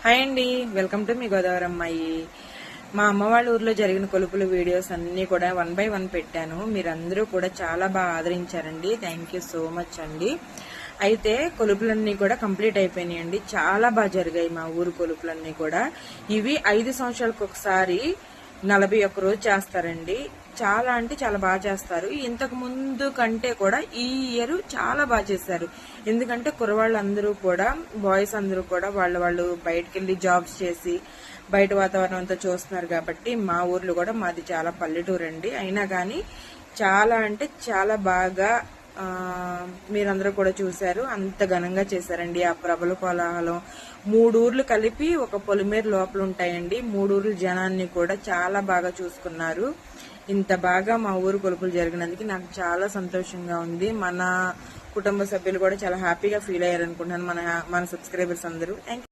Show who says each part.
Speaker 1: Hi అండి, welcome to me Godavari అమ్మాయి. మా అమ్మ వాళ్ళ ఊర్లో జరిగిన కొలుపుల వీడియోస్ అన్ని కూడా 1 by 1 పెట్టాను. మీరందరూ కూడా చాలా బాగా ఆదరించారండి. థ్యాంక్ యూ సో మచ్ అండి. అయితే కొలుపులన్నీ కూడా కంప్లీట్ అయిపోయినాయండి. చాలా బాగా జరిగాయి మా ఊరు కొలుపులన్నీ కూడా. ఇవి 5 సంవత్సరాలకు ఒకసారి 41 రోజు చేస్తారండి. చాలా అంటే చాలా బాగా చేస్తారు. ఇంతకు ముందు కంటే కూడా ఈ ఇయర్ చాలా బాగా చేశారు. ఎందుకంటే కుర్రవాళ్ళందరూ కూడా, బాయ్స్ అందరూ కూడా వాళ్ళు బయటకు వెళ్ళి జాబ్స్ చేసి బయట వాతావరణం అంతా చూస్తున్నారు కాబట్టి మా ఊర్లో కూడా, మాది చాలా పల్లెటూరు అండి, అయినా కానీ చాలా అంటే చాలా బాగా మీరందరూ కూడా చూశారు. అంత ఘనంగా చేశారండి. ఆ ప్రభల కోలాహలం 3 ఊర్లు కలిపి ఒక పొలిమేరు లోపల ఉంటాయండి. 3 ఊర్ల జనాన్ని కూడా చాలా బాగా చూసుకున్నారు. ఇంత బాగా మా ఊరు కొలుపులు జరిగినందుకు నాకు చాలా సంతోషంగా ఉంది. మన కుటుంబ సభ్యులు కూడా చాలా హ్యాపీగా ఫీల్ అయ్యారు అనుకుంటున్నాను, మన సబ్స్క్రైబర్స్ అందరూ. థ్యాంక్